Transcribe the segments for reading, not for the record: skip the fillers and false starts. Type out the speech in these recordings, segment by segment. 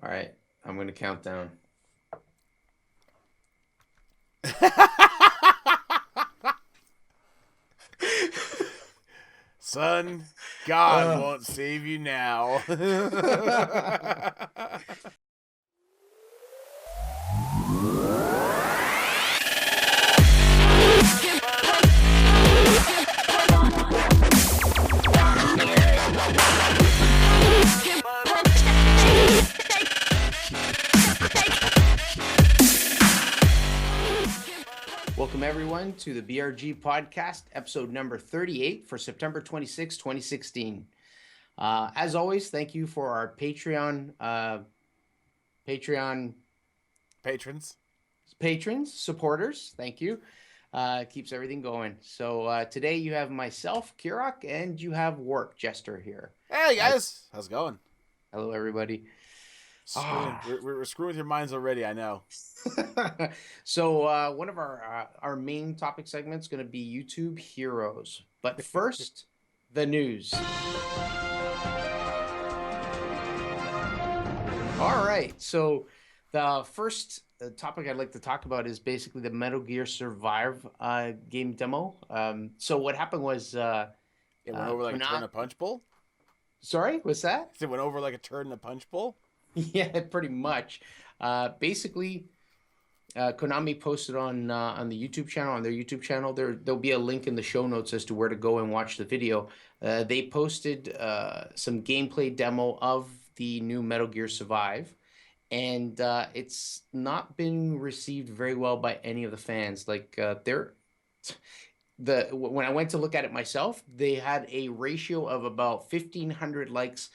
All right, I'm gonna count down. Son, God Uh, won't save you now. Welcome everyone to the BRG podcast, episode number 38 for September 26, 2016. As always, thank you for our Patreon Patrons. patrons, supporters. Thank you. Keeps everything going. So today you have myself, Kirok, and you have Warp Jester here. Hey, Uh, guys. How's it going? Hello, everybody. Screwing, Ah. we're screwing with your minds already, I know. So one of our main topic segments is going to be YouTube heroes. But first, the news. All right. So the first topic I'd like to talk about is basically the Metal Gear Survive game demo. So what happened was It went over like a turn in Konami. a punch bowl. Sorry, what's that? It went over like a turn in a punch bowl. Yeah, pretty much. Basically, Konami posted on the YouTube channel, on their YouTube channel. There'll be a link in the show notes as to where to go and watch the video. They posted some gameplay demo of the new Metal Gear Survive, and it's not been received very well by any of the fans. Like when I went to look at it myself, they had a ratio of about 1,500 likes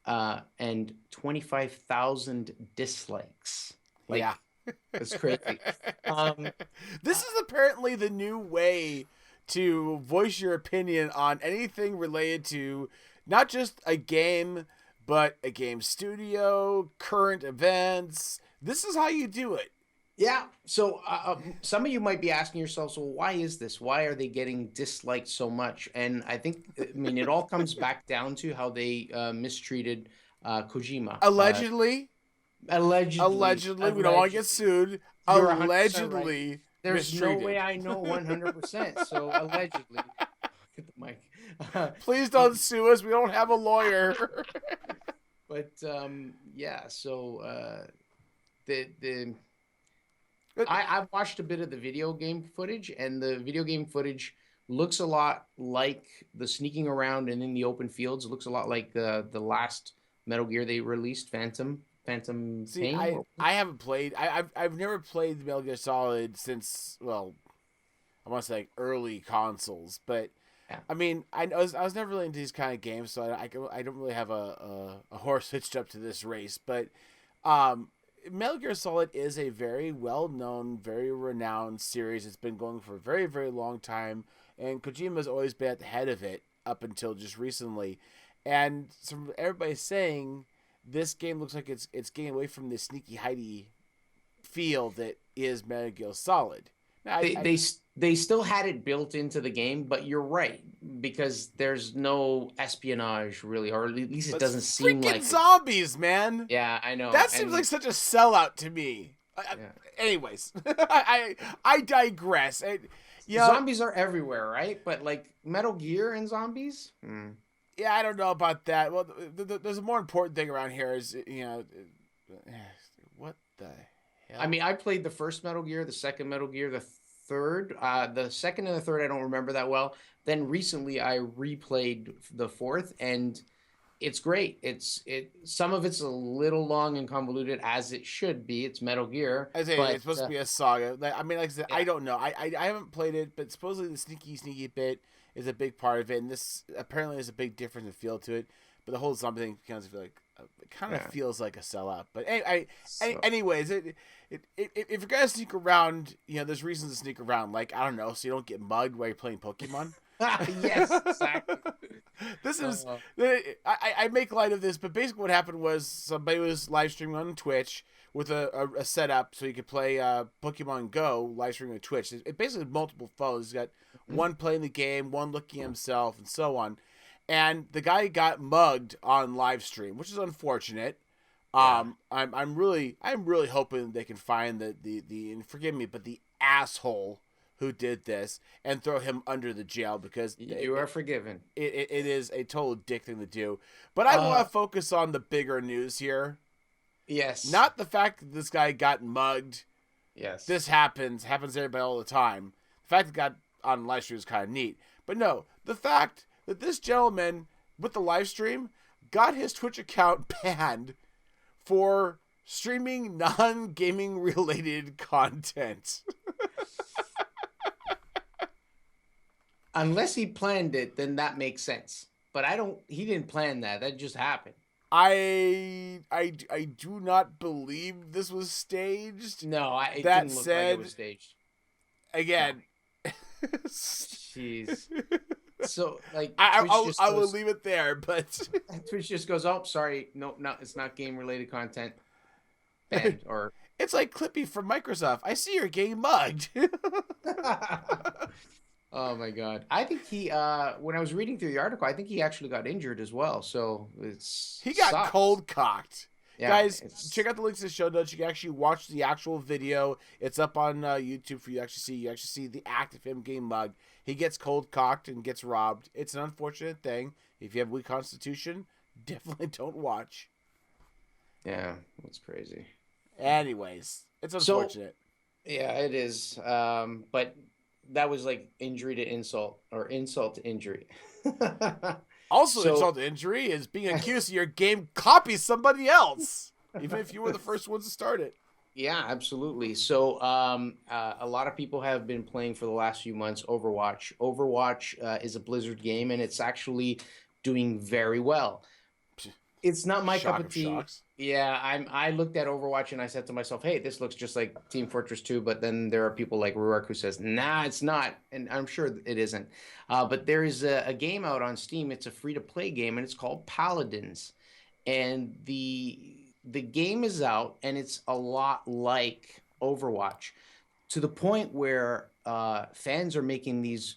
and 25,000 dislikes. Yeah. Like, it's crazy. Um, This is apparently the new way to voice your opinion on anything related to not just a game, but a game studio, current events. This is how you do it. yeah. So some of you might be asking yourselves, well, why is this? Why are they getting disliked so much? And I mean, it all comes back down to how they mistreated Kojima. Allegedly, Allegedly, allegedly, we don't want to get allegedly. sued. You're 100% right. Allegedly There's no way mistreated. I know 100%. So allegedly, get the mic. Please don't sue us. We don't have a lawyer. But yeah, so the I've watched a bit of the video game footage, and the video game footage looks a lot like the sneaking around and in the open fields. It looks a lot like the last Metal Gear they released, Phantom See, Pain. I haven't played. I've never played Metal Gear Solid since, well, I want to say like early consoles, but Yeah. I mean, I was never really into these kind of games, so I don't really have a horse hitched up to this race. But um, Metal Gear Solid is a very well known, very renowned series. It's been going for a very very long time, and Kojima's always been at the head of it up until just recently. And so everybody's saying this game looks like it's getting away from the sneaky hidey feel that is Metal Gear Solid. Now, They they they still had it built into the game, but you're right because there's no espionage really, or at least it but it's doesn't seem freaking like it. zombies, man. Yeah, I know. That seems And like such a sellout to me. yeah. Anyways, I digress. You know, Zombies are everywhere, right? But like Metal Gear and zombies? Hmm. yeah, I don't know about that. Well, there's a more important thing around here. Is what the I hell? mean, I played the first Metal Gear, the second Metal Gear, the third. The second and the third I don't remember that well. Then recently I replayed the fourth, and it's great. Some of it's a little long and convoluted as it should be. It's Metal Gear, I say but it's supposed to be a saga. I mean, like I said, I yeah, don't know. I haven't played it, but supposedly the sneaky bit is a big part of it, and this apparently is a big difference in feel to it. But the whole zombie thing kind of feel like it kind of yeah. feels like a sellout. But So anyways, if you're gonna sneak around, there's reasons to sneak around. Like I don't know, so you don't get mugged while you're playing Pokemon. yes, exactly. This is Uh, I make light of this, but basically what happened was somebody was live streaming on Twitch with a setup so you could play Pokemon Go live streaming on Twitch. It basically has multiple phones. He's got one playing the game, one looking at himself, and so on. And the guy got mugged on live stream, which is unfortunate. Yeah. I'm really hoping they can find the and forgive me, but the asshole who did this and throw him under the jail because You are forgiven. it is a total dick thing to do. But I want Uh, to focus on the bigger news here. yes. Not the fact that this guy got mugged. Yes. This happens to everybody all the time. The fact that got on live stream is kind of neat. But no, the fact that this gentleman with the live stream got his Twitch account banned for streaming non-gaming related content. Unless he planned it, then that makes sense. But he didn't plan that. That just happened. I do not believe this was staged. No, it That didn't look like it said, was staged. No. again, Jeez. So like I will leave it there, but Twitch just goes, "Oh, sorry, no, it's not game related content." Banned or it's like Clippy from Microsoft. I see you're getting mugged. Oh my god. I think he when I was reading through the article, I think he actually got injured as well. So he got sucks. cold cocked. Yeah, guys, check out the links in the show notes. You can actually watch the actual video. It's up on YouTube for you to actually see. You actually see the act of him getting mugged. He gets cold cocked and gets robbed. It's an unfortunate thing. If you have a weak constitution, definitely don't watch. Yeah, that's crazy. Anyways, it's unfortunate. So, yeah, it is. But that was like injury to insult or insult to injury. Also, insult to injury is being accused of your game copy somebody else, even if you were the first ones to start it. Yeah, absolutely. So a lot of people have been playing for the last few months Overwatch. Overwatch is a Blizzard game, and it's actually doing very well. It's not my cup of tea. Shocks. Yeah, I looked at Overwatch and I said to myself, hey, this looks just like Team Fortress 2, but then there are people like Ruark who says, nah, it's not, and I'm sure it isn't. But there is a game out on Steam. It's a free-to-play game, and it's called Paladins. And the game is out, and it's a lot like Overwatch, to the point where fans are making these,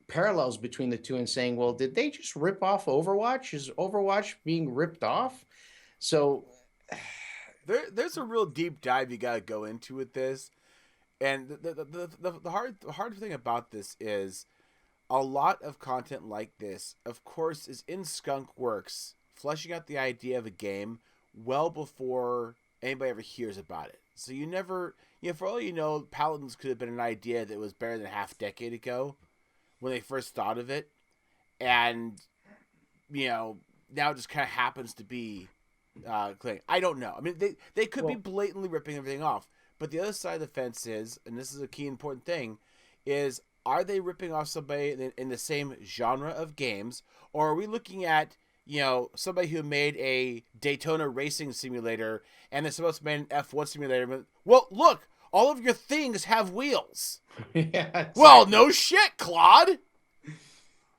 parallels between the two and saying, well, did they just rip off Overwatch? Is Overwatch being ripped off? So there's a real deep dive you got to go into with this. And the hard thing about this is a lot of content like this, of course, is in Skunk Works, fleshing out the idea of a game well before anybody ever hears about it. So you never, for all you know, Paladins could have been an idea that was better than half a decade ago when they first thought of it, and now it just kind of happens to be clean. I don't know. I mean, they could be blatantly ripping everything off, but the other side of the fence is, and this is a key important thing, is are they ripping off somebody in the same genre of games, or are we looking at somebody who made a Daytona racing simulator and they're supposed to make an F1 simulator? But, well, look, all of your things have wheels. Yeah, exactly. Well, no shit, Claude.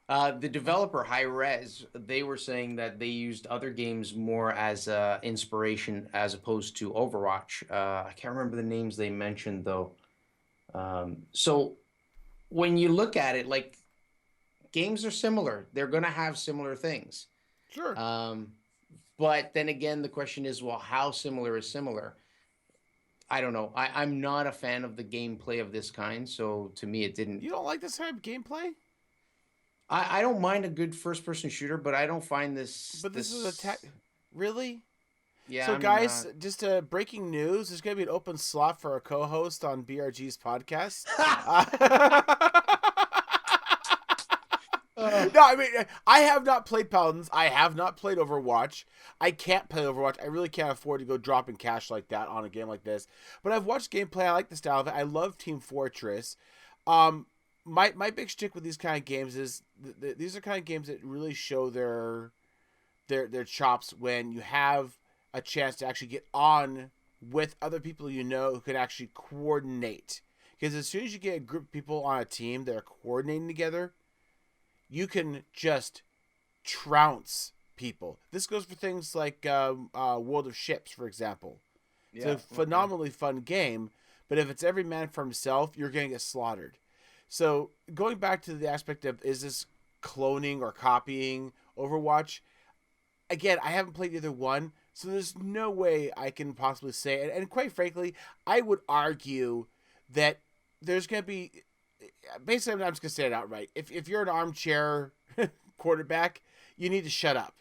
The developer Hi-Rez, they were saying that they used other games more as inspiration as opposed to Overwatch. I can't remember the names they mentioned though. So when you look at it, like, games are similar. They're going to have similar things. Sure. But then again, the question is, well, how similar is similar? I don't know. I'm not a fan of the gameplay of this kind, so to me it didn't. You don't like this type of gameplay? I don't mind a good first-person shooter, but I don't find this. But this is a really? Yeah. So, guys, just breaking news: there's going to be an open slot for a co-host on BRG's podcast. No, I mean, I have not played Paladins. I have not played Overwatch. I can't play Overwatch. I really can't afford to go dropping cash like that on a game like this. But I've watched gameplay. I like the style of it. I love Team Fortress. My big shtick with these kind of games is these are kind of games that really show their chops when you have a chance to actually get on with other people who can actually coordinate. Because as soon as you get a group of people on a team that are coordinating together, you can just trounce people. This goes for things like World of Ships, for example. Yeah, it's a phenomenally fun game, but if it's every man for himself, you're going to get slaughtered. So going back to the aspect of, is this cloning or copying Overwatch? again, I haven't played either one, so there's no way I can possibly say it. And quite frankly, I would argue that there's going to be, basically, I'm just going to say it outright. If you're an armchair quarterback, you need to shut up.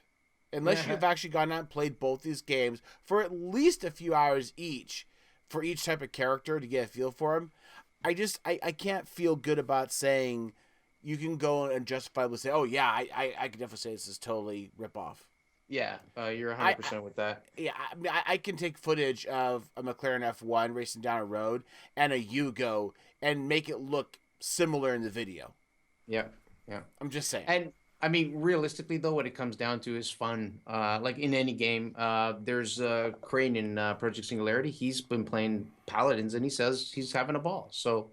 Unless you've actually gone out and played both these games for at least a few hours each for each type of character to get a feel for them, I can't feel good about saying you can go and justifiably say, oh, yeah, I can definitely say this is totally rip-off. Yeah, you're 100% with that. Yeah, I mean, I can take footage of a McLaren F1 racing down a road and a Yugo and make it look similar in the video. Yeah, yeah. I'm just saying. And I mean, realistically, though, what it comes down to is fun. Like in any game, there's Crane in Project Singularity. He's been playing Paladins, and he says he's having a ball. So,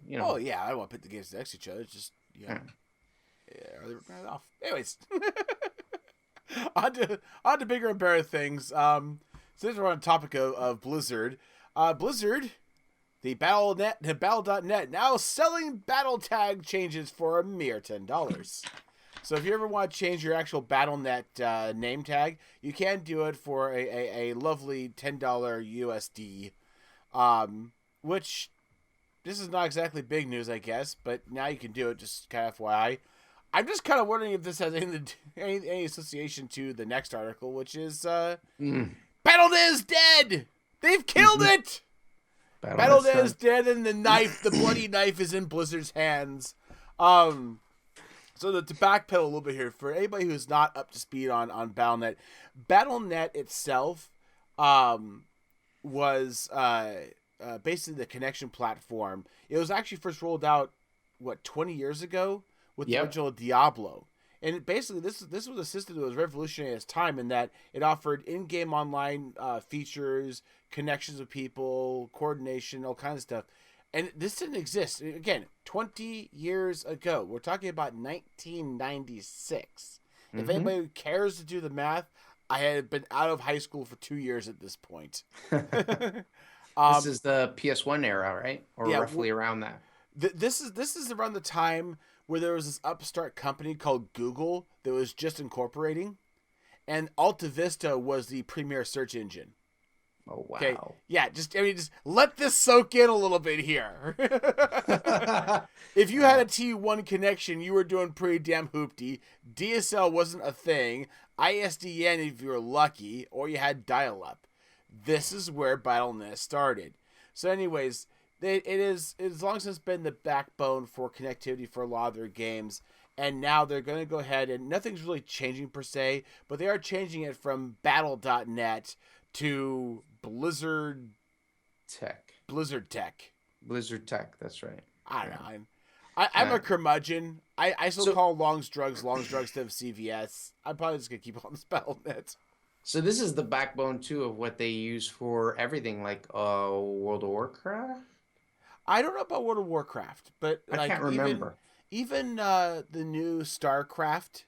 you know. Oh, yeah, I don't want to pit the games next to each other. It's just, yeah, are they ripping it off? Anyways. on to bigger and better things. Since we're on the topic of Blizzard, Blizzard, the Battle.net now selling battle tag changes for a mere $10. So if you ever want to change your actual Battle.net name tag, you can do it for a lovely $10 USD, which this is not exactly big news, I guess, but now you can do it, just kind of FYI. I'm just kind of wondering if this has any association to the next article, which is Battle.net is dead! They've killed it! Battle.net is dead, and the bloody knife is in Blizzard's hands. So to backpedal a little bit here, for anybody who's not up to speed on Battle.net, Battle.net itself was basically the connection platform. It was actually first rolled out, 20 years ago with the original Diablo. And basically, this was a system that was revolutionary at its time in that it offered in-game online features, connections with people, coordination, all kinds of stuff. And this didn't exist. Again, 20 years ago. We're talking about 1996. Mm-hmm. If anybody cares to do the math, I had been out of high school for 2 years at this point. This is the PS1 era, right? Or roughly around that. This is around the time where there was this upstart company called Google that was just incorporating, and Alta Vista was the premier search engine. Oh, wow. Okay. Yeah, just let this soak in a little bit here. If you had a T1 connection, you were doing pretty damn hoopty. DSL wasn't a thing. ISDN if you were lucky, or you had dial-up. This is where Battle.net started. So anyways, it's long since been the backbone for connectivity for a lot of their games, and now they're going to go ahead and nothing's really changing per se, but they are changing it from Battle.net to Blizzard Tech. Blizzard Tech, that's right. I don't know. I'm a curmudgeon. I still call Long's Drugs instead of CVS. I'm probably just going to keep on this Battle.net. So this is the backbone, too, of what they use for everything, like World of Warcraft? I don't know about World of Warcraft, but I can't remember. Even the new StarCraft,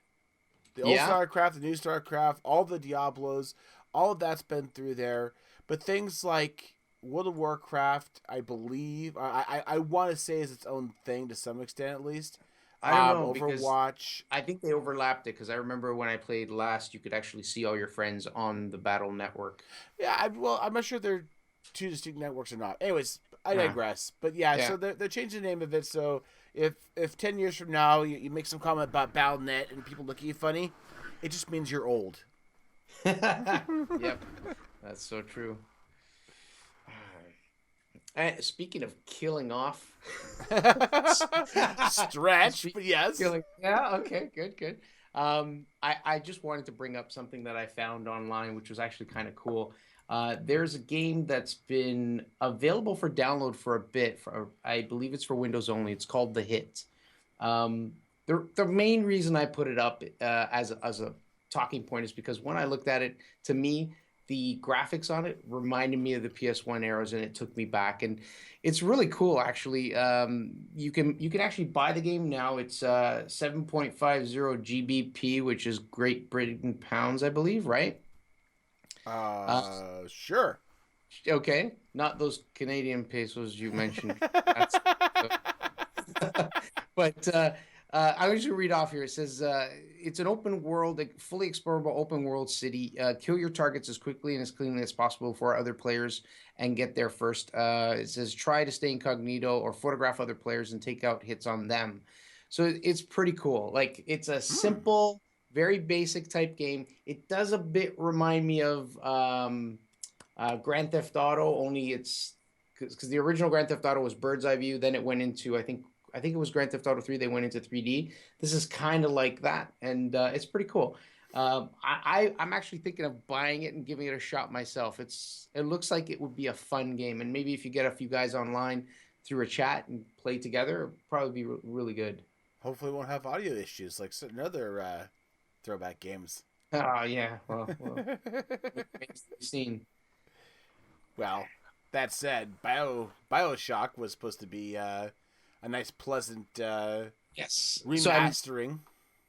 the old StarCraft, the new StarCraft, all the Diablos, all of that's been through there. But things like World of Warcraft, I believe, I want to say is its own thing to some extent at least. I don't know, Overwatch. I think they overlapped it because I remember when I played last, you could actually see all your friends on the Battle Network. Yeah, I'm not sure they're two distinct networks or not. Anyways, I digress. But yeah, so they're changing the name of it. So if 10 years from now you make some comment about Battle.net and people look at you funny, it just means you're old. Yep, that's so true. Speaking of killing off, stretch, but yes. Yeah, okay, good. I just wanted to bring up something that I found online, which was actually kind of cool. There's a game that's been available for download for a bit. I believe it's for Windows only. It's called The Hit. The main reason I put it up as a talking point is because when I looked at it, to me, the graphics on it reminded me of the PS1 eras, and it took me back. And it's really cool, actually. You can actually buy the game now. It's 7.50 GBP, which is Great Britain pounds, I believe, right? Sure. Okay, not those Canadian pesos you mentioned. But I'm just gonna read off here. It says it's an open world, like, fully explorable open world city. Kill your targets as quickly and as cleanly as possible for other players and get there first. It says try to stay incognito or photograph other players and take out hits on them. So it's pretty cool. Like, it's a Hmm. simple, very basic type game. It does a bit remind me of Grand Theft Auto, only it's because the original Grand Theft Auto was bird's eye view. Then it went into, I think it was Grand Theft Auto 3. They went into 3D. This is kind of like that, and it's pretty cool. I'm actually thinking of buying it and giving it a shot myself. It looks like it would be a fun game, and maybe if you get a few guys online through a chat and play together, it'd probably be really good. Hopefully, we won't have audio issues like certain other throwback games. Oh yeah, well, remains to be seen. Well, that said, Bioshock was supposed to be a nice, pleasant Yes. So remastering.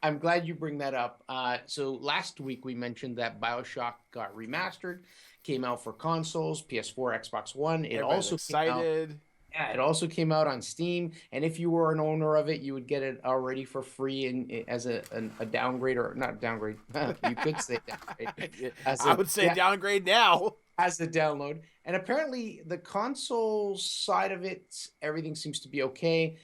I'm glad you bring that up. So last week we mentioned that BioShock got remastered, came out for consoles, PS4, Xbox One. It Everybody's also came out, excited. yeah, it also came out on Steam. And if you were an owner of it, you would get it already for free as a downgrade, or not downgrade. You could say downgrade as I a, would say yeah, downgrade now. as a download. And apparently, the console side of it, everything seems to be okay.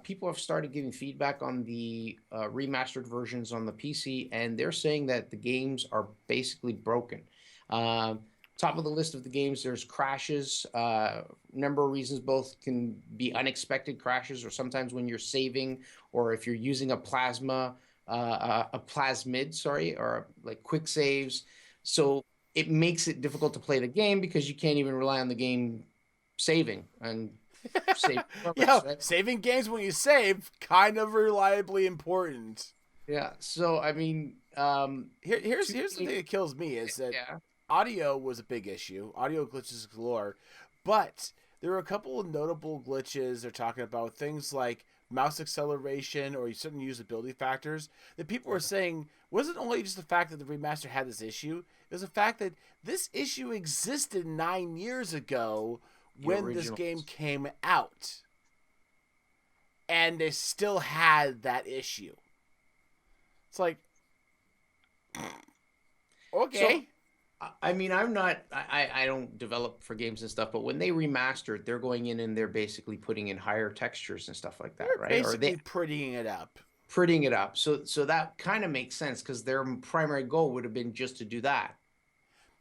People have started giving feedback on the remastered versions on the PC, and they're saying that the games are basically broken. Uh, Top of the list of the games, there's crashes. Number of reasons, both can be unexpected crashes, or sometimes when you're saving, or if you're using a plasmid, sorry, or like quick saves. So it makes it difficult to play the game because you can't even rely on the game saving and save progress, right? Saving games when you save kind of reliably important. Yeah. So I mean, Here's the thing that kills me is that yeah, audio was a big issue. Audio glitches galore, but there were a couple of notable glitches. They're talking about things like mouse acceleration or certain usability factors that people were saying wasn't only just the fact that the remaster had this issue. It was the fact that this issue existed 9 years ago the when this game originals. came out, and they still had that issue. It's like, So okay. I mean, I don't develop for games and stuff, but when they remastered, they're going in and they're basically putting in higher textures and stuff like that, They're right? Or they basically prettying it up. prettying it up. So that kind of makes sense because their primary goal would have been just to do that.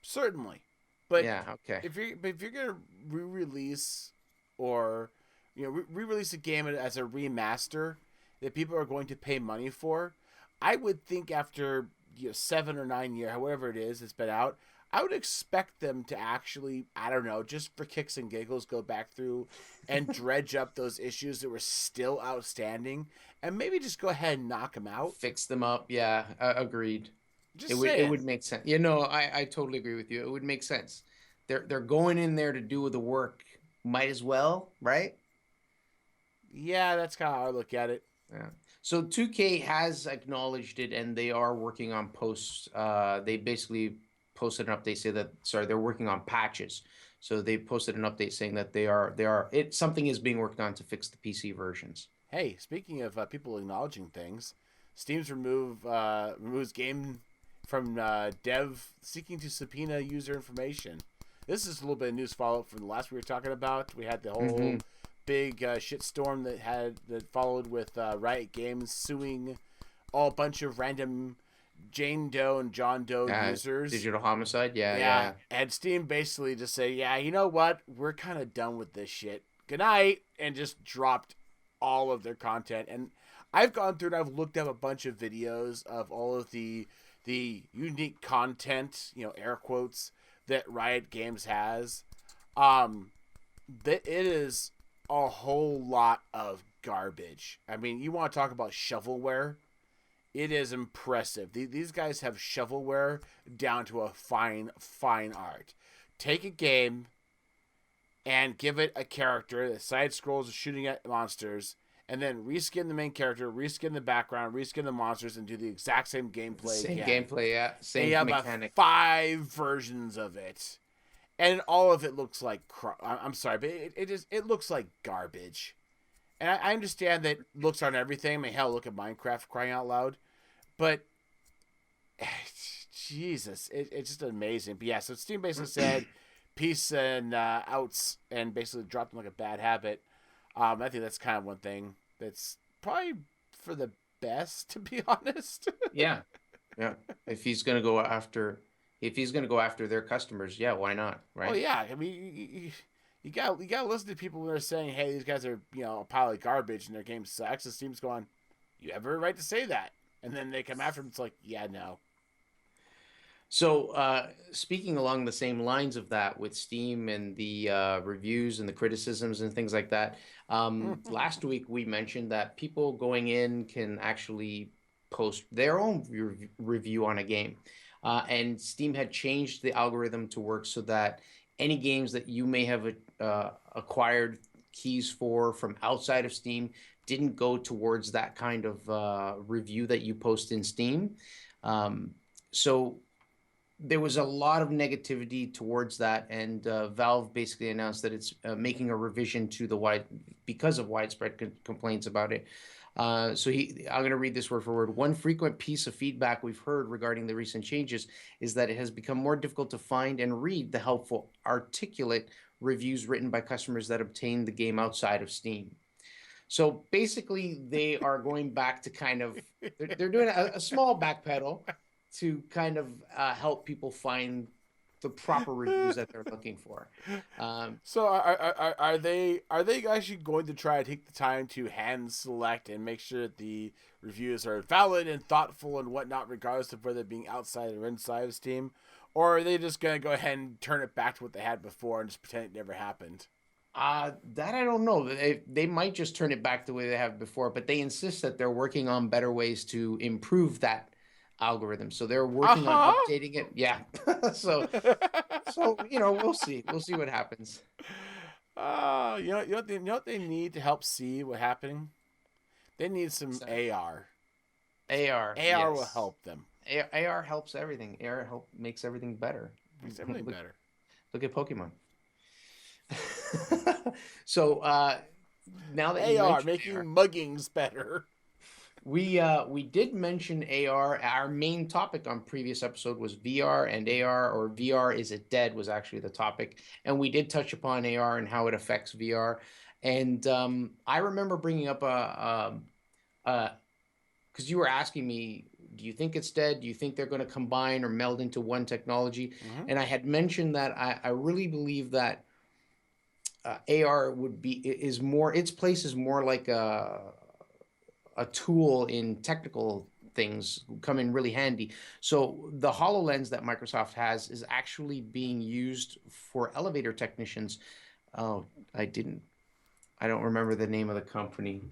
Certainly. But Yeah. Okay. if you're gonna re-release or re-release a game as a remaster that people are going to pay money for, I would think after 7 or 9 years, however it is, it's been out. I would expect them to actually, I don't know, just for kicks and giggles, go back through and dredge up those issues that were still outstanding, and maybe just go ahead and knock them out. Fix them up. Yeah. Agreed. Just It saying. would make sense. I totally agree with you. It would make sense. They're going in there to do the work. Might as well, right? Yeah, that's kind of how I look at it. Yeah. So 2K has acknowledged it, and they are working on posts. They basically posted an update say that, sorry, they're working on patches. So they posted an update saying that something is being worked on to fix the PC versions. Hey, speaking of people acknowledging things, Steam's removes game from dev seeking to subpoena user information. This is a little bit of news follow up from the last we were talking about. We had the whole Hmm. big shitstorm that followed with Riot Games suing all bunch of random Jane Doe and John Doe users. Digital homicide. Yeah, Yeah, yeah. and Steam basically just say, yeah, you know what? We're kind of done with this shit. Good night, and just dropped all of their content. And I've gone through and I've looked up a bunch of videos of all of the unique content, air quotes, that Riot Games has. Um, that it is a whole lot of garbage. I mean, you want to talk about shovelware? It is impressive. These guys have shovelware down to a fine art. Take a game and give it a character that side scrolls shooting at monsters, and then reskin the main character, reskin the background, reskin the monsters, and do the exact same gameplay Same again. gameplay. Yeah, And you same have about mechanic. 5 versions of it, and all of it looks like I'm sorry, but it looks like garbage. And I understand that looks aren't everything. I mean, hell, look at Minecraft, for crying out loud. But Jesus, it's just amazing. But yeah, so Steam basically said peace and outs, and basically dropped them like a bad habit. I think that's kind of one thing that's probably for the best, to be honest. Yeah, yeah. If he's gonna go after, if he's gonna go after their customers, yeah, why not, Well, right? yeah, I mean, you got to listen to people when they're saying, "Hey, these guys are a pile of garbage and their game sucks." The Steam's going, "You have every right to say that," and then they come after him. It's like, yeah, no. So, speaking along the same lines of that with Steam and the reviews and the criticisms and things like that, last week we mentioned that people going in can actually post their own review on a game. And Steam had changed the algorithm to work so that any games that you may have acquired keys for from outside of Steam didn't go towards that kind of review that you post in Steam. So there was a lot of negativity towards that, and Valve basically announced that it's making a revision to the because of widespread complaints about it. I'm going to read this word for word. One frequent piece of feedback we've heard regarding the recent changes is that it has become more difficult to find and read the helpful, articulate reviews written by customers that obtain the game outside of Steam. So basically, they are going back to kind of they're doing a small backpedal to kind of help people find the proper reviews that they're looking for. So are they actually going to try to take the time to hand select and make sure that the reviews are valid and thoughtful and whatnot, regardless of whether being outside or inside of Steam, or are they just gonna go ahead and turn it back to what they had before and just pretend it never happened? That I don't know. They might just turn it back the way they have before, but they insist that they're working on better ways to improve that algorithm. So they're Uh working on huh. updating it. Yeah. so we'll see. We'll see what happens. You know what they need to help see what's happening? They need some So AR. AR, AR will yes. help them. AR helps everything. Makes everything better. Makes everything look, better. look at Pokemon. So now that you AR mentioned AR, making muggings better. we did mention AR. Our main topic on previous episode was VR and AR, or VR is it dead was actually the topic, and we did touch upon AR and how it affects VR. And I remember bringing up because you were asking me, do you think it's dead? Do you think they're going to combine or meld into one technology? Mm-hmm. And I had mentioned that I really believe that AR is more, its place is more like a tool in technical things, come in really handy. So the HoloLens that Microsoft has is actually being used for elevator technicians. Oh, I don't remember the name of the company.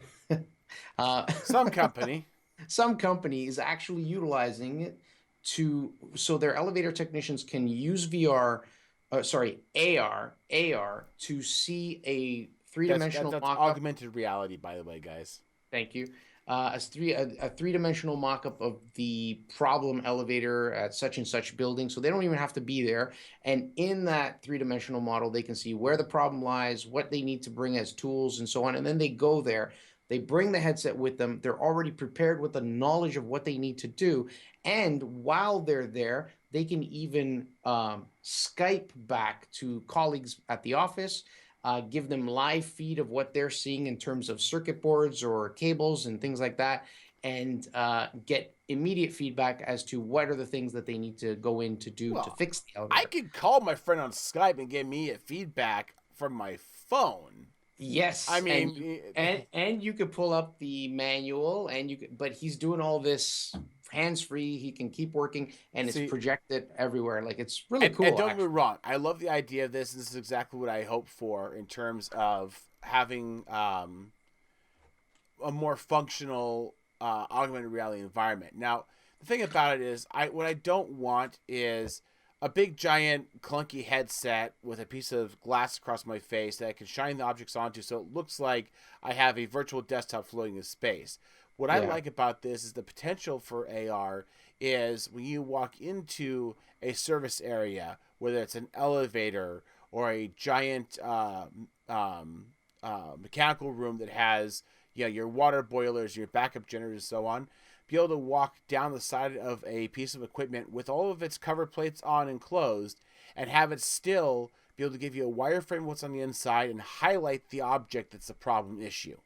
uh, Some company. some company is actually utilizing it so their elevator technicians can use VR, sorry, AR to see a three-dimensional That's mock-up. augmented reality, by the way, guys. Thank you. A three-dimensional mock-up of the problem elevator at such and such building, so they don't even have to be there. And in that three-dimensional model, they can see where the problem lies, what they need to bring as tools, and so on. And then they go there. They bring the headset with them. They're already prepared with the knowledge of what they need to do. And while they're there, they can even Skype back to colleagues at the office, give them live feed of what they're seeing in terms of circuit boards or cables and things like that, and get immediate feedback as to what are the things that they need to go in to do to Well, fix the I elevator. could call my friend on Skype and get me a feedback from my phone. I Yes, mean, and you could pull up the manual, but he's doing all this hands free. He can keep working, and it's see, projected everywhere. Like, it's really and cool, don't get me actually. wrong, I love the idea of this. This is exactly what I hope for in terms of having a more functional augmented reality environment. Now, the thing about it is, what I don't want is a big giant clunky headset with a piece of glass across my face that I can shine the objects onto, so it looks like I have a virtual desktop floating in space. What I Yeah, like about this is the potential for AR is when you walk into a service area, whether it's an elevator or a giant mechanical room that has your water boilers, your backup generators, and so on. Be able to walk down the side of a piece of equipment with all of its cover plates on and closed, and have it still be able to give you a wireframe of what's on the inside and highlight the object that's the problem issue.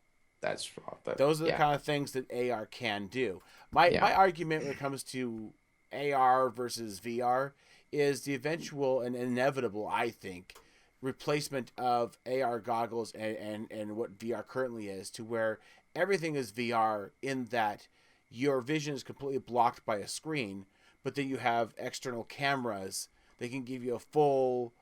That's Those are the yeah, kind of things that AR can do. My argument when it comes to AR versus VR is the eventual and inevitable, I think, replacement of AR goggles and what VR currently is, to where everything is VR in that your vision is completely blocked by a screen, but then you have external cameras that can give you a full,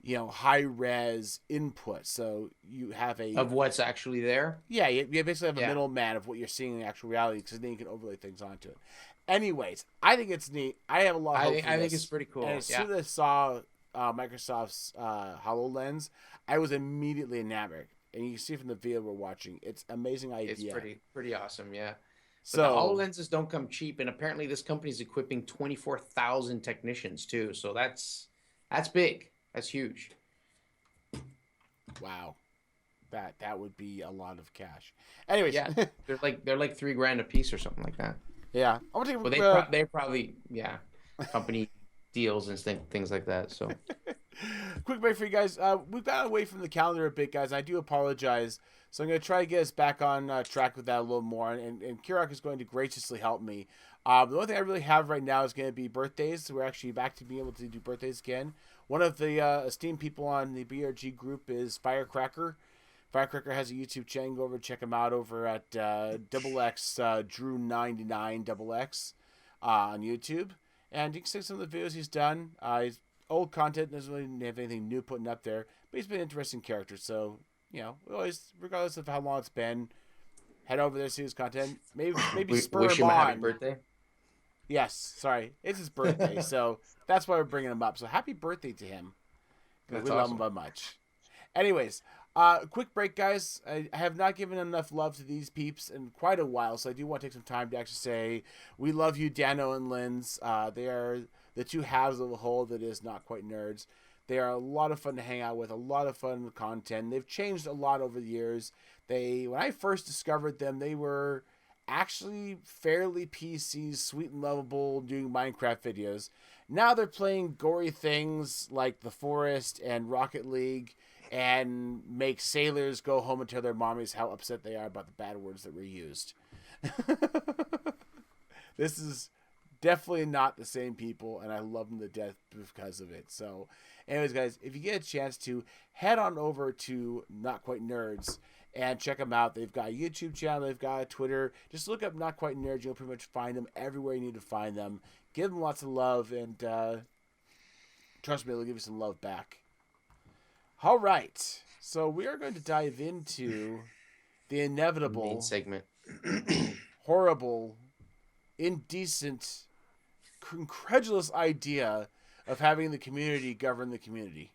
high res input. So you have of what's actually there. you basically have a Yeah, middleman of what you're seeing in actual reality, because then you can overlay things onto it. Anyways, I think it's neat. I have a lot of hope for I think this. it's pretty cool. And as Yeah, soon as I saw Microsoft's HoloLens, I was immediately enamored. And you can see from the video we're watching, it's an amazing idea. it's pretty awesome. Yeah. But the So, HoloLenses don't come cheap, and apparently this company is equipping 24,000 technicians too. So that's big. That's huge. wow, that would be a lot of cash. Anyways, Yeah, they're like $3,000 a piece or something like that. yeah, I'm gonna Well, take they probably company deals and things like that. So quick break for you guys. We've got away from the calendar a bit, guys. I do apologize. So I'm going to try to get us back on track with that a little more. And Kirok is going to graciously help me. The only thing I really have right now is going to be birthdays. So we're actually back to being able to do birthdays again. One of the esteemed people on the BRG group is Firecracker. Firecracker has a YouTube channel. Go over and check him out over at XX Drew99XX on YouTube. And you can see some of the videos he's done. He's old content, doesn't really have anything new putting up there, but he's been an interesting character. So, we always, regardless of how long it's been, head over there, see his content. Maybe spur wish him him a on. happy birthday. Yes, sorry, it's his birthday, so that's why we're bringing him up. So happy birthday to him, because we love him by much. Anyways, quick break, guys. I have not given enough love to these peeps in quite a while, so I do want to take some time to actually say we love you, Dano and Linz. They are the two halves of a whole that is Not Quite Nerds. They are a lot of fun to hang out with, a lot of fun content. They've changed a lot over the years. When I first discovered them, they were actually fairly PC, sweet and lovable, doing Minecraft videos. Now they're playing gory things like The Forest and Rocket League, and make sailors go home and tell their mommies how upset they are about the bad words that were used. This is definitely not the same people, and I love them to death because of it. So, anyways, guys, if you get a chance to, head on over to Not Quite Nerds and check them out. They've got a YouTube channel, they've got a Twitter. Just look up Not Quite Nerds. You'll pretty much find them everywhere you need to find them. Give them lots of love, and trust me, they'll give you some love back. All right, so we are going to dive into the inevitable main segment. horrible, indecent, incredulous idea of having the community govern the community.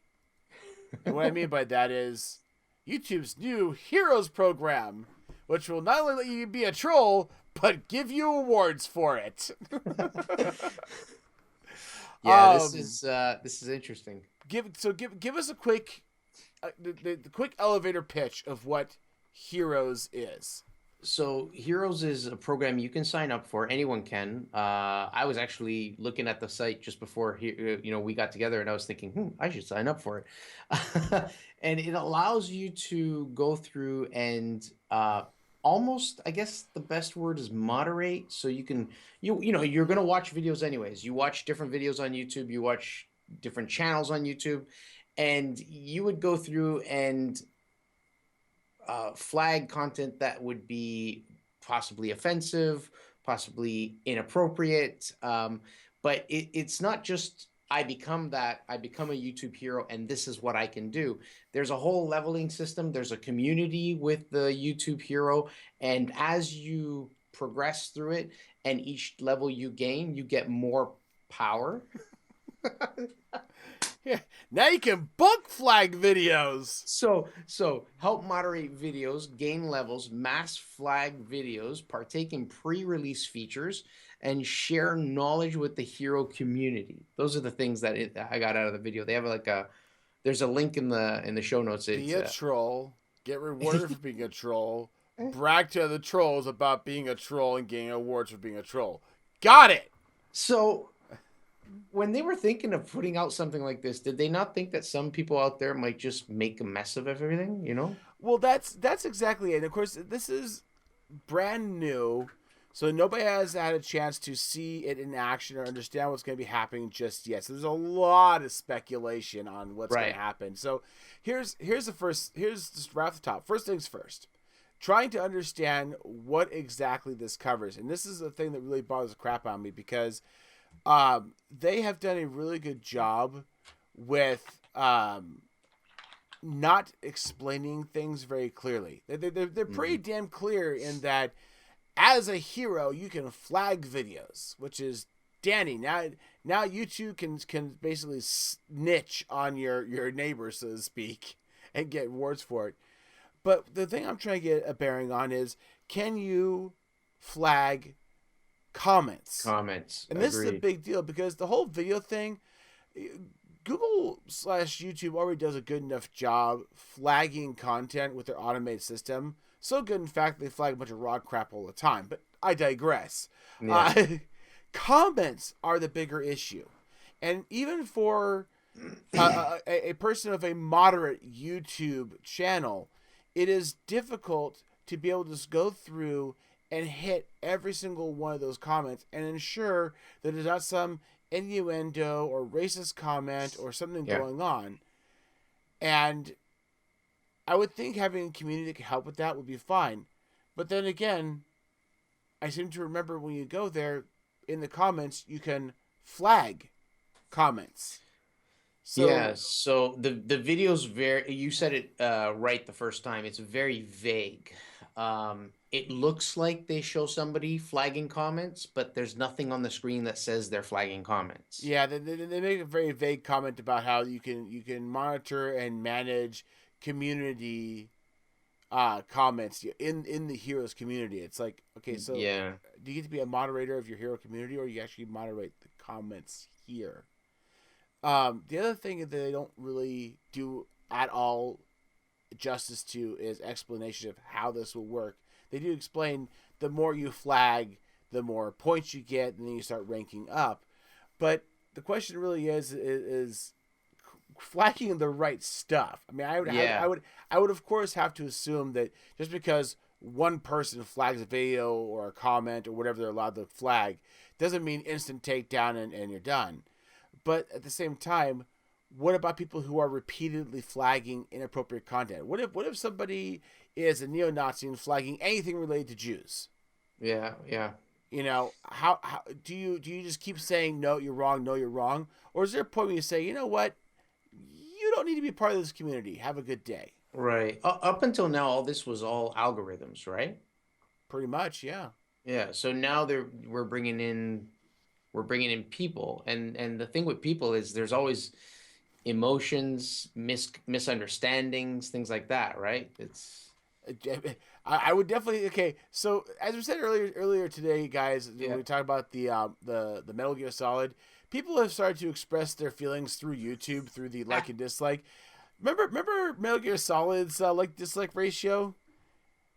And what I mean by that is YouTube's new Heroes program, which will not only let you be a troll, but give you awards for it. Yeah, this is interesting. Give us a quick the quick elevator pitch of what Heroes is. So Heroes is a program you can sign up for. Anyone can. I was actually looking at the site just before we got together, and I was thinking, I should sign up for it. And it allows you to go through and almost, I guess the best word is moderate. So you can you're gonna watch videos anyways. You watch different videos on YouTube. You watch different channels on YouTube, and you would go through and flag content that would be possibly offensive, possibly inappropriate. But it's not just I become a YouTube hero and this is what I can do. There's a whole leveling system. There's a community with the YouTube hero. And as you progress through it and each level you gain, you get more power. Yeah. Now you can book flag videos. So help moderate videos, gain levels, mass flag videos, partake in pre-release features, and share knowledge with the hero community. Those are the things that I got out of the video. They have there's a link in the show notes. Be a troll. Get rewarded for being a troll. Brag to other trolls about being a troll and getting awards for being a troll. Got it. So when they were thinking of putting out something like this, did they not think that some people out there might just make a mess of everything, you know? Well, that's exactly it. And of course, this is brand new, so nobody has had a chance to see it in action or understand what's going to be happening just yet. So there's a lot of speculation on what's going Right. to happen. So here's just right off the top. First things first. Trying to understand what exactly this covers, and this is the thing that really bothers the crap out of me because they have done a really good job with not explaining things very clearly. They're pretty damn clear in that as a hero, you can flag videos, which is dandy. Now YouTube can basically snitch on your neighbor, so to speak, and get rewards for it. But the thing I'm trying to get a bearing on is, can you flag comments? And this is a big deal because the whole video thing, Google/YouTube already does a good enough job flagging content with their automated system. So good, in fact, they flag a bunch of raw crap all the time. But I digress. Yeah. Comments are the bigger issue. And even for a person of a moderate YouTube channel, it is difficult to be able to just go through and hit every single one of those comments and ensure that there's not some innuendo or racist comment or something going on. And I would think having a community that could help with that would be fine. But then again, I seem to remember when you go there, in the comments, you can flag comments. So the video's you said it right the first time. It's very vague. It looks like they show somebody flagging comments, but there's nothing on the screen that says they're flagging comments. Yeah, they make a very vague comment about how you can monitor and manage community comments in the heroes community. It's like, okay, so do you get to be a moderator of your hero community, or you actually moderate the comments here? The other thing that they don't really do at all justice to is explanation of how this will work. They do explain the more you flag, the more points you get, and then you start ranking up. But the question really is flagging the right stuff. I mean, I would of course have to assume that just because one person flags a video or a comment or whatever they're allowed to flag doesn't mean instant takedown and you're done. But at the same time, what about people who are repeatedly flagging inappropriate content? What if somebody is a neo-Nazi and flagging anything related to Jews? Yeah. You know, how do you just keep saying no, you're wrong, or is there a point where you say, you know what, you don't need to be part of this community. Have a good day. Right. Up until now, all this was all algorithms, right? Pretty much, yeah. Yeah. So now we're bringing in people, and the thing with people is there's always emotions, misunderstandings, things like that, right? I would definitely. Okay, so as we said earlier today, guys, when we talked about the Metal Gear Solid, people have started to express their feelings through YouTube, through the like and dislike. Remember Metal Gear Solid's like dislike ratio?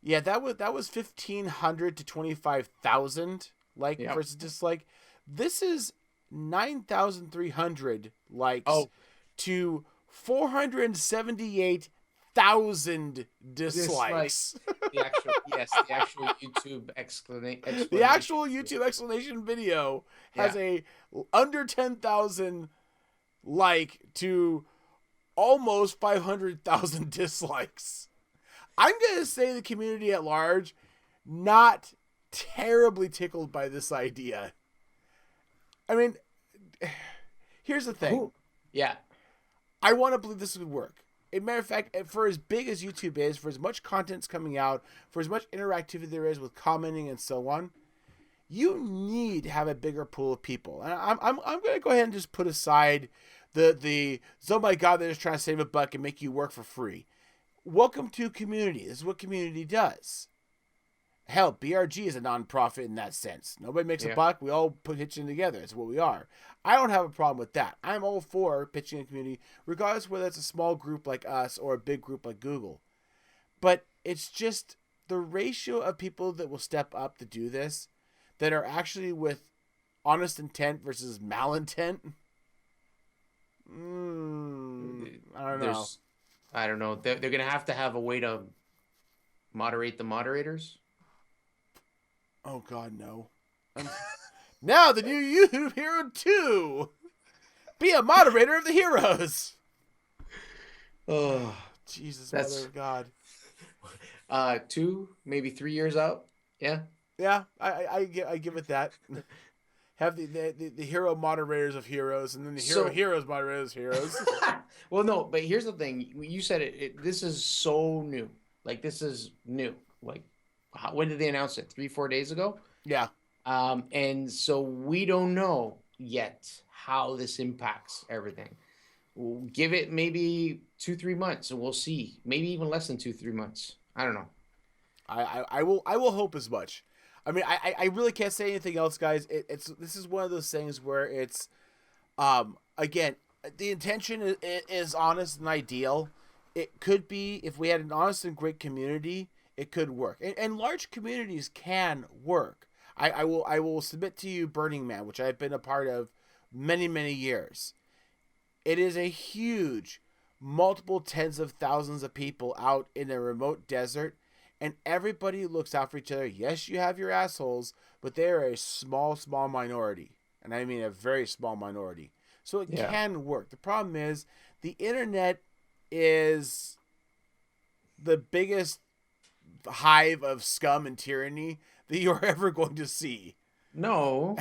Yeah, that was 1,500 to 25,000 like versus dislike. This is 9,300 likes to 478,000 dislikes. The actual YouTube explanation. The actual YouTube explanation video has a under 10,000 like to almost 500,000 dislikes. I'm going to say the community at large not terribly tickled by this idea. I mean, here's the thing. I want to believe this would work. As a matter of fact, for as big as YouTube is, for as much content's coming out, for as much interactivity there is with commenting and so on, you need to have a bigger pool of people. And I'm going to go ahead and just put aside the oh my god, they're just trying to save a buck and make you work for free. Welcome to community. This is what community does. Hell, BRG is a non-profit in that sense. Nobody makes a buck. We all put pitching together. It's what we are. I don't have a problem with that. I'm all for pitching a community, regardless whether it's a small group like us or a big group like Google. But it's just the ratio of people that will step up to do this that are actually with honest intent versus malintent. I don't know. There's, I don't know. They're gonna have to have a way to moderate the moderators. Oh God, no. Now the new YouTube Hero 2. Be a moderator of the heroes. Oh, Jesus, that's mother of God. 2, maybe 3 years out. Yeah. Yeah, I give it that. Have the hero moderators of heroes, and then the So, heroes moderators of heroes. well, no, but here's the thing. You said this is so new. Like, this is new. Like, when did they announce it? 3, 4 days ago? Yeah. And so we don't know yet how this impacts everything. We'll give it maybe 2, 3 months, and we'll see. Maybe even less than 2, 3 months. I don't know. I will hope as much. I mean, I really can't say anything else, guys. This is one of those things where it's again, the intention is honest and ideal. It could be, if we had an honest and great community, it could work. And large communities can work. I will submit to you Burning Man, which I've been a part of many years. It is a huge, multiple tens of thousands of people out in a remote desert, and everybody looks out for each other. Yes, you have your assholes, but they are a small minority. And I mean a very small minority. So it Yeah. can work. The problem is the internet is the biggest hive of scum and tyranny that you're ever going to see. No.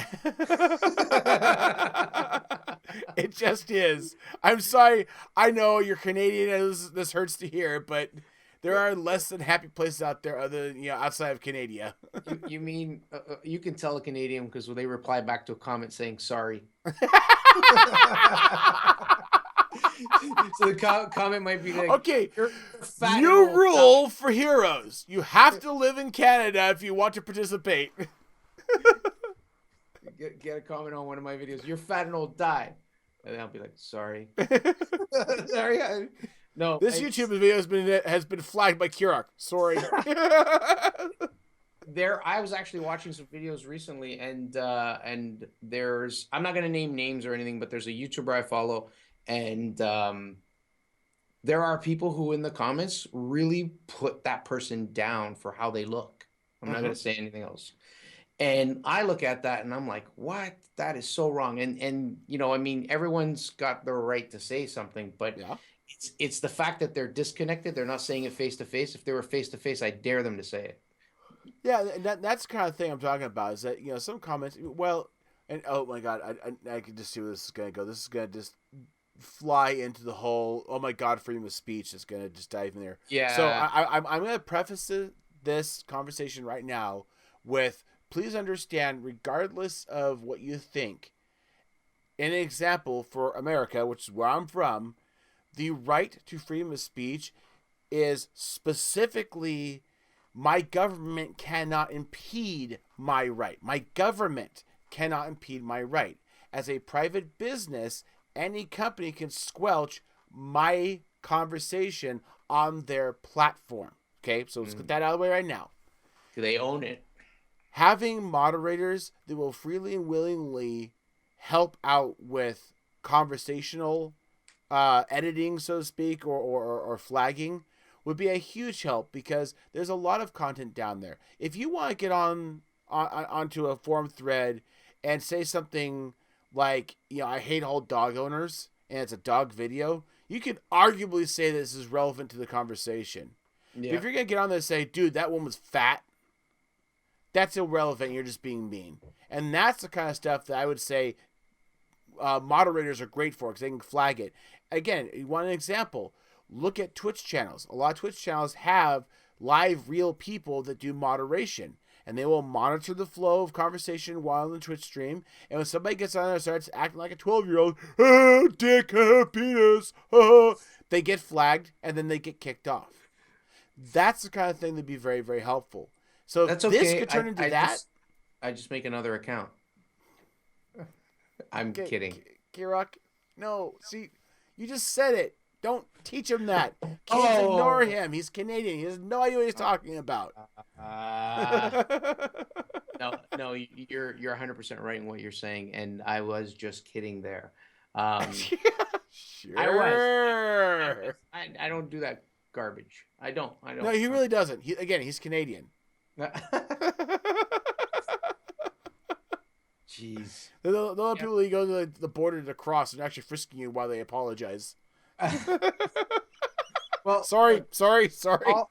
It just is. I'm sorry. I know you're Canadian and this hurts to hear, but there are less than happy places out there other than, outside of Canada. You mean you can tell a Canadian because they reply back to a comment saying sorry. So the comment might be like, okay, you're fat new rule for heroes. You have to live in Canada if you want to participate. Get a comment on one of my videos. You're fat and old, die. And then I'll be like, sorry. Sorry. No. This YouTube video has been flagged by Kirok. Sorry. I was actually watching some videos recently, and there's, I'm not gonna name names or anything, but there's a YouTuber I follow, and there are people who in the comments really put that person down for how they look. I'm not gonna say anything else. And I look at that and I'm like, what? That is so wrong. And I mean, everyone's got the right to say something, but yeah. It's the fact that they're disconnected. They're not saying it face to face. If they were face to face, I dare them to say it. Yeah, that's the kind of thing I'm talking about. Is that some comments? Well, and oh my God, I can just see where this is gonna go. This is gonna just fly into the whole oh my God freedom of speech. It's gonna just dive in there. Yeah. So I'm gonna preface this conversation right now with, please understand, regardless of what you think, an example for America, which is where I'm from, the right to freedom of speech is specifically, my government cannot impede my right. My government cannot impede my right. As a private business, any company can squelch my conversation on their platform. Okay, so let's get that out of the way right now. Do they own it? Having moderators that will freely and willingly help out with conversational editing, so to speak, or flagging would be a huge help, because there's a lot of content down there. If you want to get onto a forum thread and say something like, I hate all dog owners, and it's a dog video, you could arguably say this is relevant to the conversation. Yeah. But if you're going to get on there and say, dude, that one was fat, that's irrelevant. You're just being mean. And that's the kind of stuff that I would say moderators are great for, because they can flag it. Again, you want an example? Look at Twitch channels. A lot of Twitch channels have live, real people that do moderation, and they will monitor the flow of conversation while on the Twitch stream. And when somebody gets on there and starts acting like a 12-year-old, oh, dick, penis, they get flagged, and then they get kicked off. That's the kind of thing that'd be very, very helpful. So that's if okay. This could turn into that. I just make another account. I'm kidding. Kirok, no. See, you just said it. Don't teach him that. Kids ignore Oh, him. He's Canadian. He has no idea what he's talking about. uh, no, you're 100% right in what you're saying, and I was just kidding there. I was. I was. Sure. I don't do that garbage. I don't. I No, don't. he really doesn't. He's Canadian. Jeez. The Yep. people who go to the border to cross and actually frisking you while they apologize. Well, Sorry.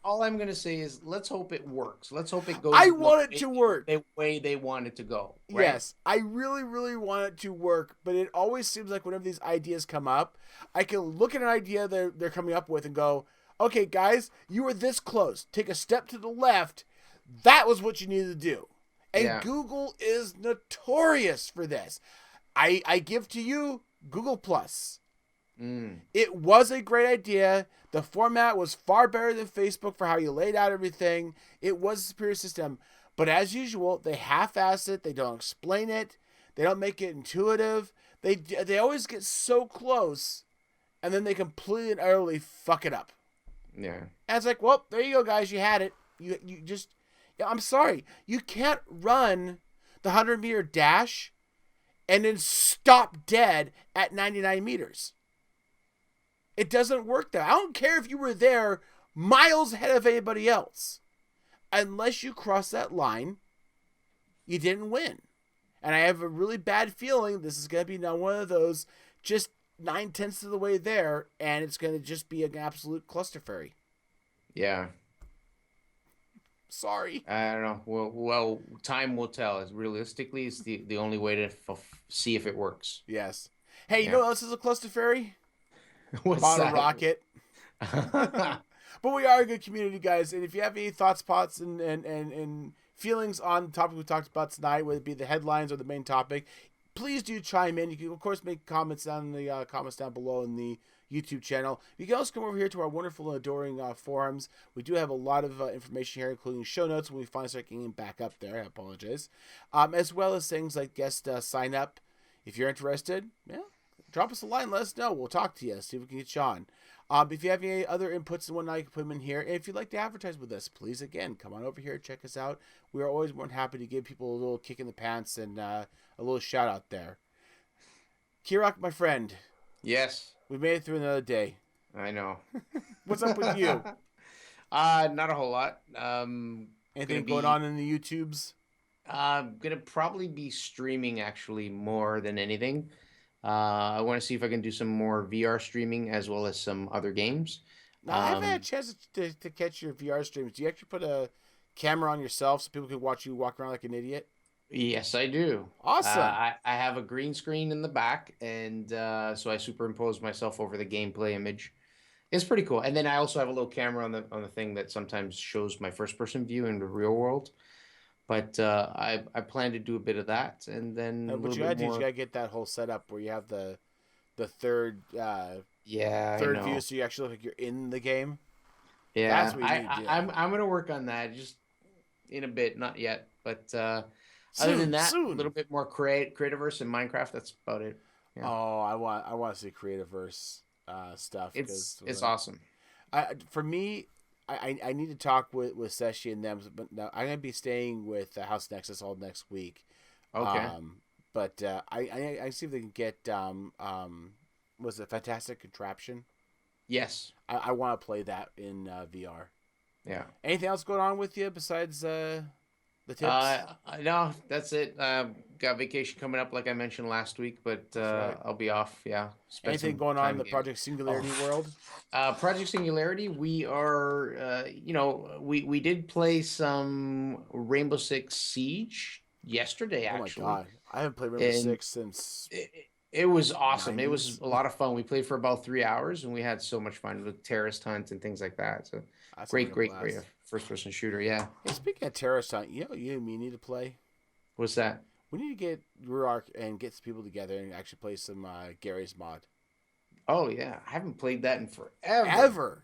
all I'm gonna say is let's hope it works. Let's hope it goes I want it to work. the way they want it to go. Right? Yes, I really, really want it to work, but it always seems like whenever these ideas come up, I can look at an idea they're coming up with and go, okay, guys, you were this close. Take a step to the left. That was what you needed to do. And Yeah. Google is notorious for this. I give to you Google Plus. It was a great idea. The format was far better than Facebook for how you laid out everything. It was a superior system. But as usual, they half-ass it. They don't explain it. They don't make it intuitive. They always get so close, and then they completely and utterly fuck it up. Yeah. And it's like, well, there you go, guys. You had it. You just... Yeah, I'm sorry. You can't run the 100-meter dash and then stop dead at 99 meters. It doesn't work that. I don't care if you were there miles ahead of anybody else. Unless you cross that line, you didn't win. And I have a really bad feeling this is going to be now one of those just 9/10 of the way there, and it's going to just be an absolute clusterfury. Yeah. Sorry. I don't know. Well, time will tell. As realistically, it's the only way to see if it works. Yes. Hey, you know what else is a clusterfury? What's Bottle that? rocket. But we are a good community, guys. And if you have any thoughts, spots, and feelings on the topic we talked about tonight, whether it be the headlines or the main topic, please do chime in. You can, of course, make comments down in the comments down below in the YouTube channel. You can also come over here to our wonderful and adoring forums. We do have a lot of information here, including show notes when we finally start getting back up there. I apologize. As well as things like guest sign up. If you're interested, yeah, drop us a line. Let us know. We'll talk to you. See if we can get you on. If you have any other inputs and whatnot, you can put them in here. And if you'd like to advertise with us, please, again, come on over here. Check us out. We are always more than happy to give people a little kick in the pants and a little shout out there. Kirok, my friend. Yes. We made it through another day. I know. What's up with you? Not a whole lot. Anything going on in the YouTubes? Gonna probably be streaming actually more than anything. I want to see if I can do some more VR streaming as well as some other games. Now, I haven't had a chance to catch your VR streams. Do you actually put a camera on yourself so people can watch you walk around like an idiot? Yes, I do. Awesome. I have a green screen in the back, and so I superimpose myself over the gameplay image. It's pretty cool. And then I also have a little camera on the thing that sometimes shows my first person view in the real world. But I plan to do a bit of that, and then What you gotta do is you gotta get that whole setup where you have the third third view, so you actually look like you're in the game. Yeah, that's what you need to do. I'm gonna work on that just in a bit, not yet, but other than that, soon. A little bit more Creativerse and Minecraft. That's about it. Yeah. Oh, I want to see Creativerse stuff. It's awesome. For me, I need to talk with Seshi and them, but now I'm gonna be staying with House Nexus all next week. Okay. But I see if they can get was it Fantastic Contraption? Yes. I want to play that in VR. Yeah. Anything else going on with you besides the tips? No, that's it. Got vacation coming up, like I mentioned last week, but right. I'll be off. Yeah. Anything going on in the Project Singularity world? Project Singularity, we are, we did play some Rainbow Six Siege yesterday, actually. Oh my God. I haven't played Rainbow Six since... It was awesome. 90s. It was a lot of fun. We played for about 3 hours, and we had so much fun with terrorist hunts and things like that. So That's great first-person shooter, yeah. Hey, speaking of terrorist hunt, you and me need to play. What's that? We need to get Ruark and get some people together and actually play some Gary's mod. Oh, yeah. I haven't played that in forever.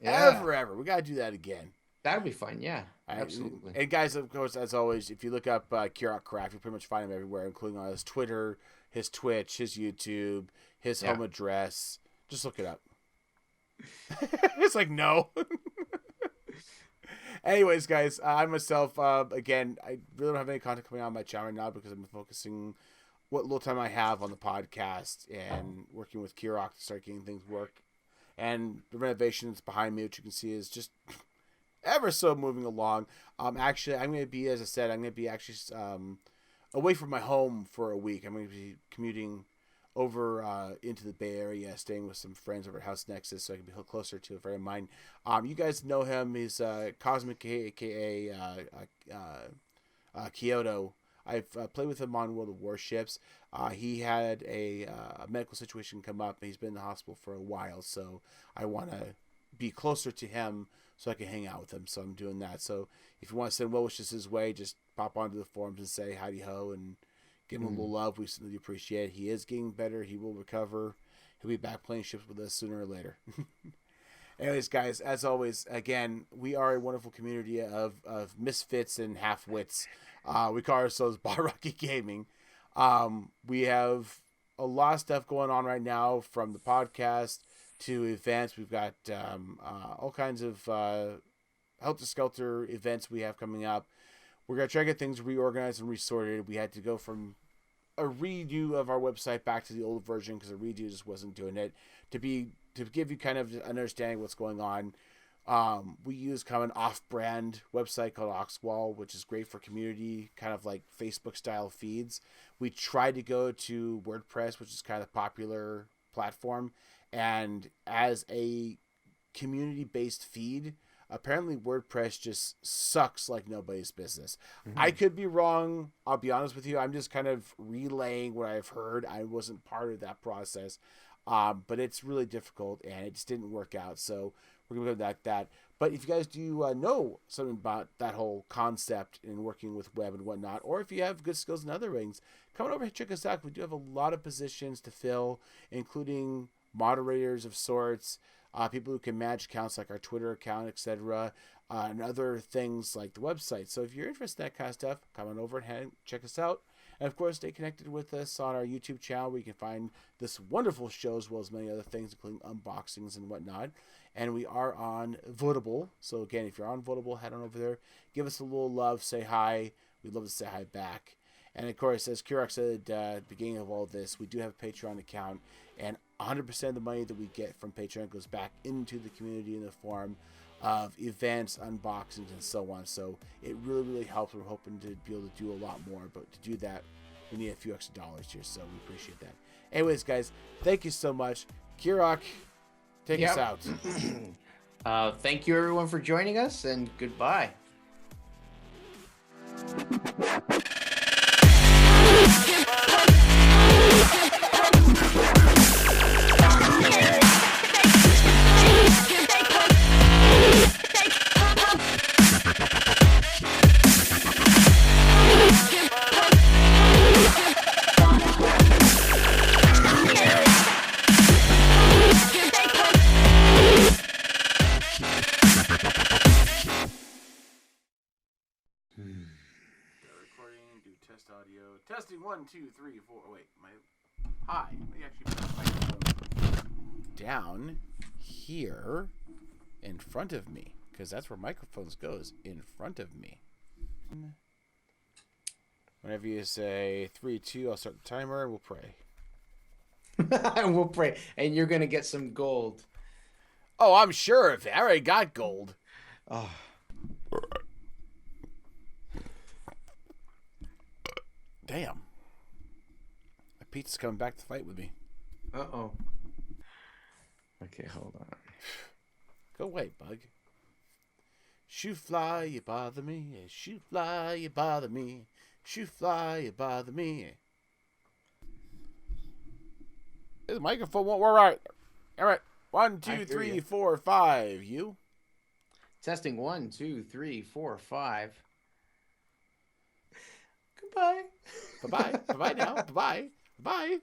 Ever. We got to do that again. That'd be fun, yeah. Absolutely. And guys, of course, as always, if you look up Kirok Craft, you pretty much find him everywhere, including on his Twitter, his Twitch, his YouTube, his home address. Just look it up. It's like, no. Anyways, guys, I myself, again, I really don't have any content coming out on my channel right now because I'm focusing what little time I have on the podcast and working with Kirok to start getting things work. And the renovation that's behind me, which you can see, is just ever so moving along. Actually, I'm going to be, as I said, I'm going to be actually away from my home for a week. I'm going to be commuting over into the Bay Area, staying with some friends over at House Nexus, so I can be a little closer to a friend of mine. You guys know him. He's Cosmic, aka Kyoto. I've played with him on World of Warships. He had a medical situation come up, and he's been in the hospital for a while, so I want to be closer to him so I can hang out with him. So I'm doing that. So if you want to send well wishes his way, just pop onto the forums and say howdy ho and give him a little love. We certainly appreciate it. He is getting better. He will recover. He'll be back playing ships with us sooner or later. Anyways, guys, as always, again, we are a wonderful community of misfits and half-wits. We call ourselves BRG Gaming. We have a lot of stuff going on right now, from the podcast to events. We've got all kinds of helter-skelter events we have coming up. We're going to try to get things reorganized and resorted. We had to go from a redo of our website back to the old version because the redo just wasn't doing it. To give you kind of an understanding of what's going on, we use kind of an off-brand website called Oxwall, which is great for community, kind of like Facebook-style feeds. We tried to go to WordPress, which is kind of a popular platform, and as a community-based feed, apparently WordPress just sucks like nobody's business. I could be wrong. I'll be honest with you. I'm just kind of relaying what I've heard. I wasn't part of that process. But it's really difficult, and it just didn't work out. So we're going to go like that. But if you guys do know something about that whole concept in working with web and whatnot, or if you have good skills in other things, come on over and check us out. We do have a lot of positions to fill, including moderators of sorts, people who can manage accounts like our Twitter account, etc., and other things like the website. So if you're interested in that kind of stuff, come on over and check us out. And of course, stay connected with us on our YouTube channel, where you can find this wonderful show as well as many other things, including unboxings and whatnot. And we are on Votable. So again, if you're on Votable, head on over there, give us a little love, say hi. We'd love to say hi back. And of course, as Kirok said at the beginning of all this, we do have a Patreon account, and 100% of the money that we get from Patreon goes back into the community in the form of events, unboxings, and so on. So it really, really helps. We're hoping to be able to do a lot more, but to do that, we need a few extra dollars here, so we appreciate that. Anyways, guys, thank you so much. Kirok, take us out. Thank you, everyone, for joining us, and goodbye. Audio testing 1 2 3 4. Oh, wait, hi. Let me actually put my microphone down here in front of me, because that's where microphones goes, in front of me. Whenever you say 3 2, I'll start the timer and we'll pray. And we'll pray, and you're gonna get some gold. Oh, I'm sure of it. I already got gold. Oh. Damn. My pizza's coming back to fight with me. Uh-oh. Okay, hold on. Go away, bug. Shoo fly, you bother me. Shoo fly, you bother me. Shoo fly, you bother me. The microphone won't work right. All right. 1 2 3 4 5. You? Testing 1 2 3 4 5. Goodbye. Bye-bye. Bye-bye now. Bye-bye. Bye.